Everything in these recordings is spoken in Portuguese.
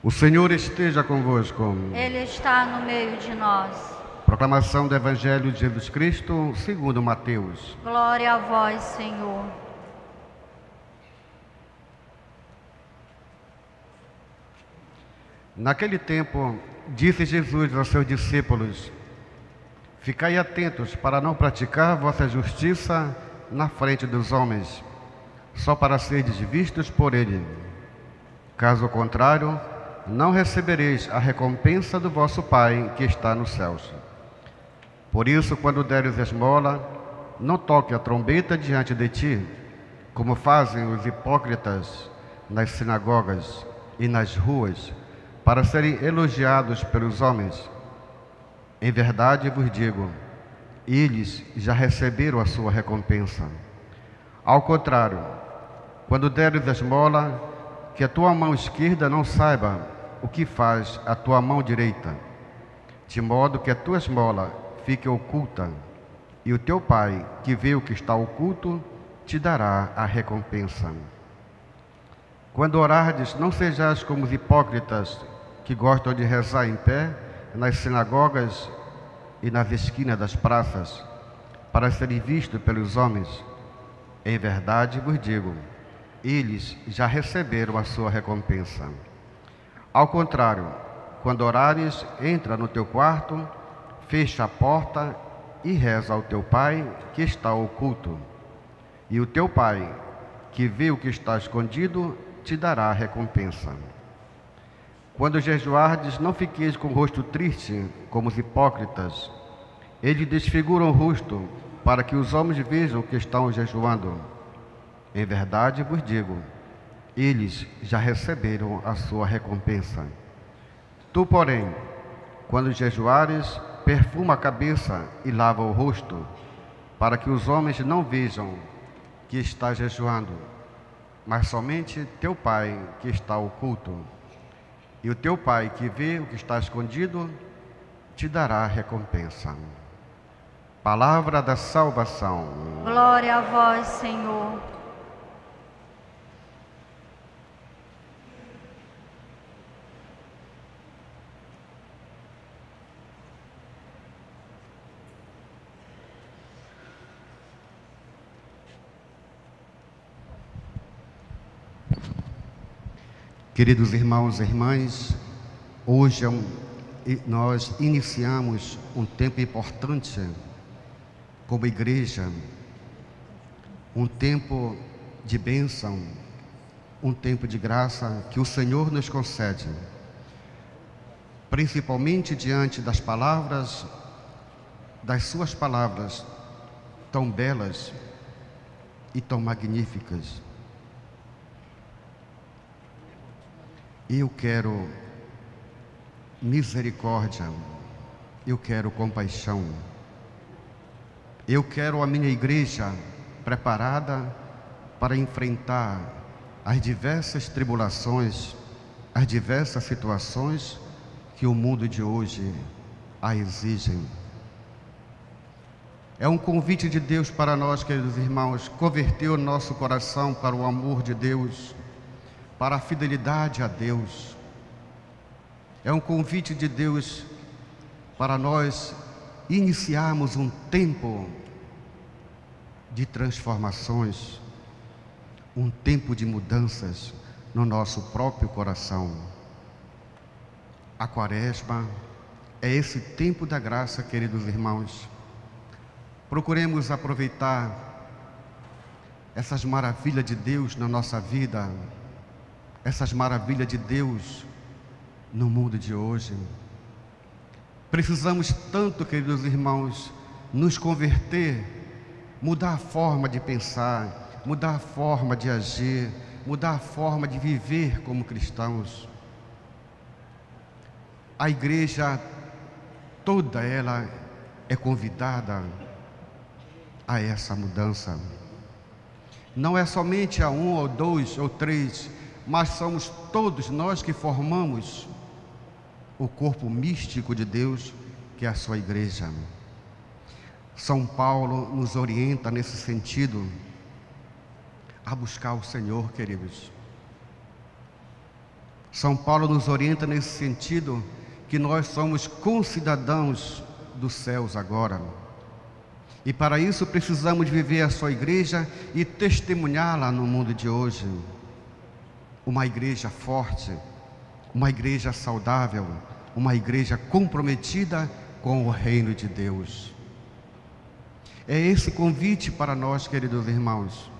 O Senhor esteja convosco. Ele está no meio de nós. Proclamação do Evangelho de Jesus Cristo segundo Mateus. Glória a vós, Senhor. Naquele tempo, disse Jesus aos seus discípulos: Ficai atentos para não praticar vossa justiça na frente dos homens, só para serdes vistos por ele. Caso contrário, não recebereis a recompensa do vosso Pai que está nos céus. Por isso, quando deres esmola, não toque a trombeta diante de ti, como fazem os hipócritas nas sinagogas e nas ruas, para serem elogiados pelos homens. Em verdade vos digo, eles já receberam a sua recompensa. Ao contrário, quando deres esmola, que a tua mão esquerda não saiba o que faz a tua mão direita, de modo que a tua esmola fique oculta, e o teu Pai, que vê o que está oculto, te dará a recompensa. Quando orardes, não sejais como os hipócritas, que gostam de rezar em pé nas sinagogas e nas esquinas das praças, para serem vistos pelos homens. Em verdade vos digo, eles já receberam a sua recompensa. Ao contrário, quando orares, entra no teu quarto, fecha a porta e reza ao teu Pai que está oculto. E o teu Pai, que vê o que está escondido, te dará a recompensa. Quando jejuardes, não fiqueis com o rosto triste, como os hipócritas. Eles desfiguram o rosto, para que os homens vejam que estão jejuando. Em verdade vos digo, eles já receberam a sua recompensa. Tu, porém, quando jejuares, perfuma a cabeça e lava o rosto, para que os homens não vejam que estás jejuando, mas somente teu Pai que está oculto. E o teu Pai que vê o que está escondido, te dará a recompensa. Palavra da salvação. Glória a vós, Senhor. Queridos irmãos e irmãs, hoje nós iniciamos um tempo importante como igreja, um tempo de bênção, um tempo de graça que o Senhor nos concede, principalmente diante das palavras, das suas palavras tão belas e tão magníficas. Eu quero misericórdia, eu quero compaixão, eu quero a minha igreja preparada para enfrentar as diversas tribulações, as diversas situações que o mundo de hoje a exigem. É um convite de Deus para nós, queridos irmãos, converter o nosso coração para o amor de Deus, para a fidelidade a Deus. É um convite de Deus para nós iniciarmos um tempo de transformações, um tempo de mudanças no nosso próprio coração. A Quaresma é esse tempo da graça, queridos irmãos. Procuremos aproveitar essas maravilhas de Deus na nossa vida, essas maravilhas de Deus no mundo de hoje. Precisamos tanto, queridos irmãos, nos converter, mudar a forma de pensar, mudar a forma de agir, mudar a forma de viver como cristãos. A igreja toda ela é convidada a essa mudança. Não é somente a um ou dois ou três, mas somos todos nós que formamos o corpo místico de Deus, que é a sua igreja. São Paulo nos orienta nesse sentido a buscar o Senhor, queridos. São Paulo nos orienta nesse sentido, que nós somos concidadãos dos céus agora. E para isso precisamos viver a sua igreja e testemunhá-la no mundo de hoje. Uma igreja forte, uma igreja saudável, uma igreja comprometida com o reino de Deus. É esse convite para nós, queridos irmãos,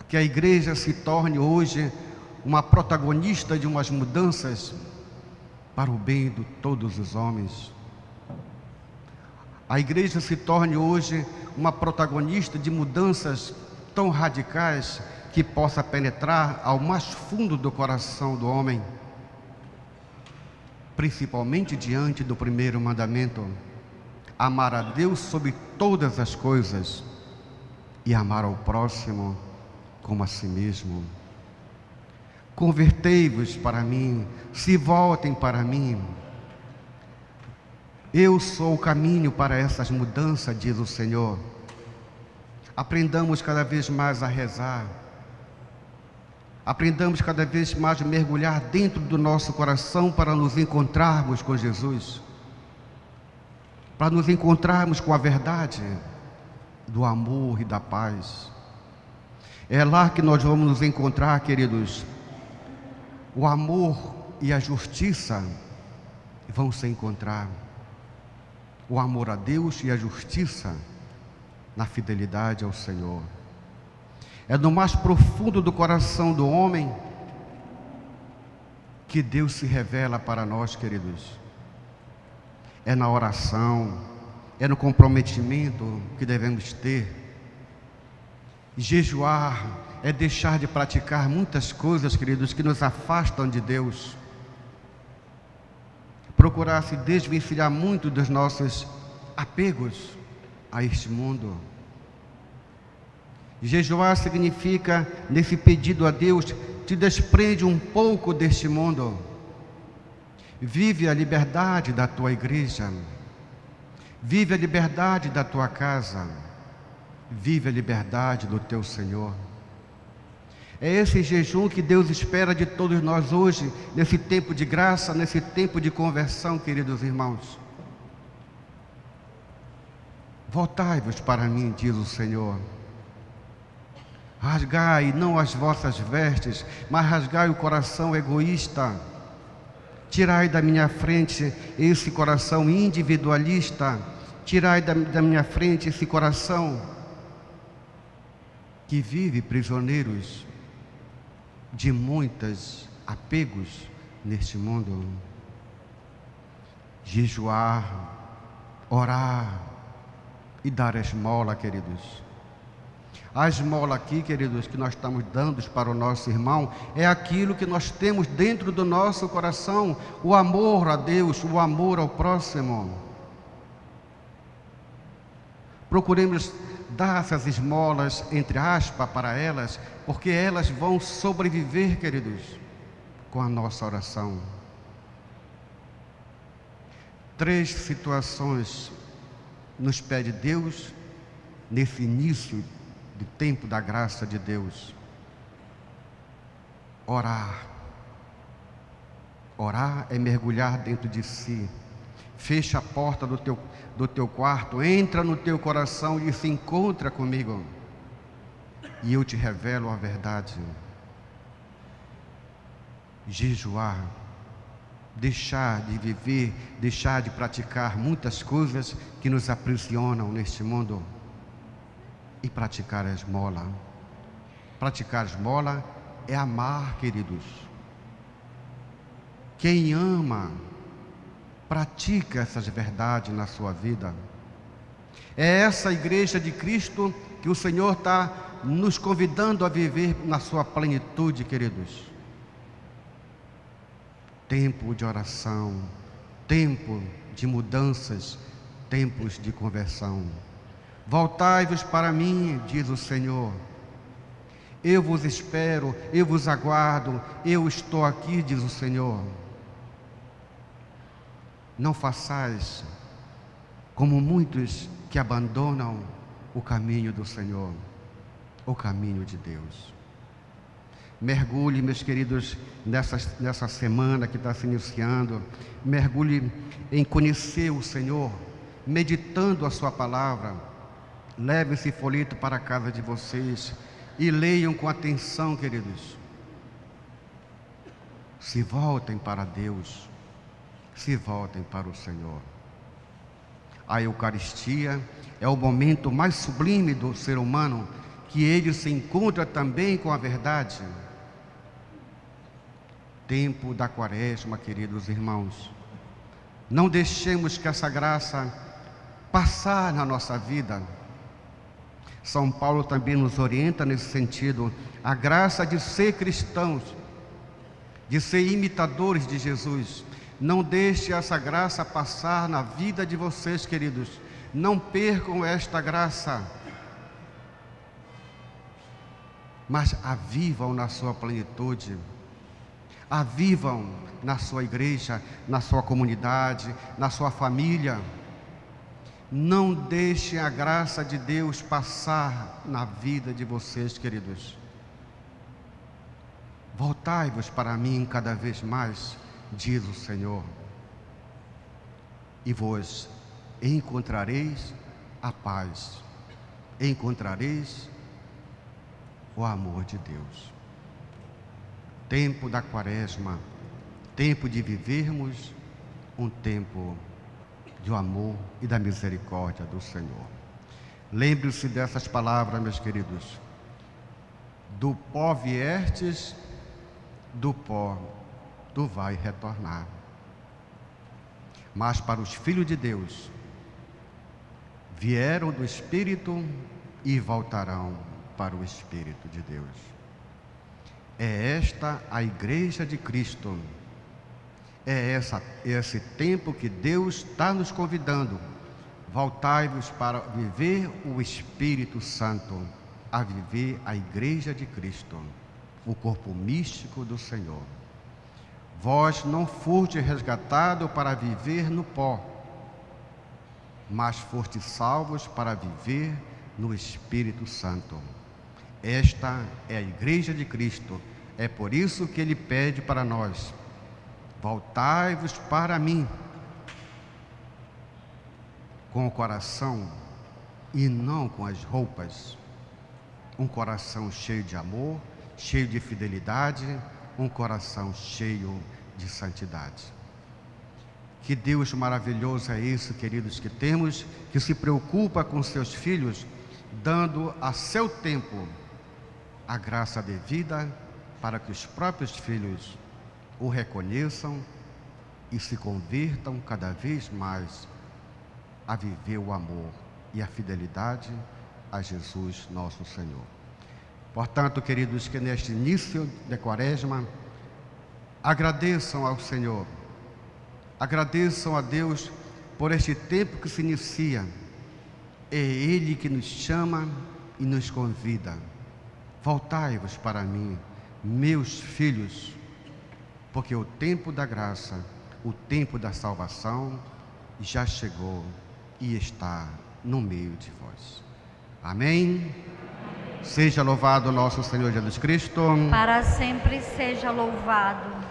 que a igreja se torne hoje uma protagonista de umas mudanças para o bem de todos os homens. A igreja se torne hoje uma protagonista de mudanças tão radicais que possa penetrar ao mais fundo do coração do homem, principalmente diante do primeiro mandamento: amar a Deus sobre todas as coisas e amar ao próximo como a si mesmo. Convertei-vos para mim, se voltem para mim. Eu sou o caminho para essas mudanças, diz o Senhor. Aprendamos cada vez mais a rezar. Aprendamos cada vez mais a mergulhar dentro do nosso coração para nos encontrarmos com Jesus, para nos encontrarmos com a verdade do amor e da paz. É lá que nós vamos nos encontrar, queridos. O amor e a justiça vão se encontrar. O amor a Deus e a justiça na fidelidade ao Senhor. É no mais profundo do coração do homem que Deus se revela para nós, queridos. É na oração, é no comprometimento que devemos ter. Jejuar é deixar de praticar muitas coisas, queridos, que nos afastam de Deus. Procurar se desvencilhar muito dos nossos apegos a este mundo. Jejuar significa, nesse pedido a Deus, te desprende um pouco deste mundo. Vive a liberdade da tua igreja. Vive a liberdade da tua casa. Vive a liberdade do teu Senhor. É esse jejum que Deus espera de todos nós hoje, nesse tempo de graça, nesse tempo de conversão, queridos irmãos. Voltai-vos para mim, diz o Senhor. Rasgai não as vossas vestes, mas rasgai o coração egoísta. Tirai da minha frente esse coração individualista. Tirai da minha frente esse coração que vive prisioneiros de muitos apegos neste mundo. Jejuar, orar e dar esmola, queridos. A esmola aqui, queridos, que nós estamos dando para o nosso irmão, é aquilo que nós temos dentro do nosso coração, o amor a Deus, o amor ao próximo. Procuremos dar essas esmolas, entre aspas, para elas, porque elas vão sobreviver, queridos, com a nossa oração. 3 situações nos pede Deus nesse início do tempo da graça de Deus. Orar. Orar é mergulhar dentro de si. Fecha a porta do teu quarto, entra no teu coração e se encontra comigo. E eu te revelo a verdade. Jejuar. Deixar de viver, deixar de praticar muitas coisas que nos aprisionam neste mundo. E praticar a esmola. Praticar a esmola é amar, queridos. Quem ama, pratica essas verdades na sua vida. É essa igreja de Cristo que o Senhor está nos convidando a viver na sua plenitude, queridos. Tempo de oração, tempo de mudanças, tempos de conversão. Voltai-vos para mim, diz o Senhor. Eu vos espero, eu vos aguardo, eu estou aqui, diz o Senhor. Não façais como muitos que abandonam o caminho do Senhor, o caminho de Deus. Mergulhe, meus queridos, nessa semana que está se iniciando. Mergulhe em conhecer o Senhor, meditando a sua palavra. Leve esse folheto para a casa de vocês e leiam com atenção, queridos. Se voltem para Deus, se voltem para o Senhor. A Eucaristia é o momento mais sublime do ser humano, que ele se encontra também com a verdade. Tempo da Quaresma, queridos irmãos. Não deixemos que essa graça passar na nossa vida. São Paulo também nos orienta nesse sentido, a graça de ser cristãos, de ser imitadores de Jesus. Não deixe essa graça passar na vida de vocês, queridos. Não percam esta graça, mas a vivam na sua plenitude. A vivam na sua igreja, na sua comunidade, na sua família. Não deixem a graça de Deus passar na vida de vocês, queridos. Voltai-vos para mim cada vez mais, diz o Senhor, e vos encontrareis a paz, encontrareis o amor de Deus. Tempo da Quaresma, tempo de vivermos um tempo do amor e da misericórdia do Senhor. Lembre-se dessas palavras, meus queridos. Do pó viestes, do pó tu vai retornar. Mas para os filhos de Deus, vieram do Espírito e voltarão para o Espírito de Deus. É esta a Igreja de Cristo. É esse tempo que Deus está nos convidando. Voltai-vos para viver o Espírito Santo, a viver a Igreja de Cristo, o corpo místico do Senhor. Vós não foste resgatado para viver no pó, mas foste salvos para viver no Espírito Santo. Esta é a Igreja de Cristo. É por isso que Ele pede para nós: voltai-vos para mim, com o coração e não com as roupas. Um coração cheio de amor, cheio de fidelidade, um coração cheio de santidade. Que Deus maravilhoso é esse, queridos, que temos, que se preocupa com seus filhos, dando a seu tempo a graça devida para que os próprios filhos o reconheçam e se convertam cada vez mais a viver o amor e a fidelidade a Jesus nosso Senhor. Portanto, queridos, que neste início de Quaresma, agradeçam ao Senhor, agradeçam a Deus por este tempo que se inicia. É Ele que nos chama e nos convida. Voltai-vos para mim, meus filhos, porque o tempo da graça, o tempo da salvação já chegou e está no meio de vós. Amém? Seja louvado nosso Senhor Jesus Cristo. Para sempre seja louvado.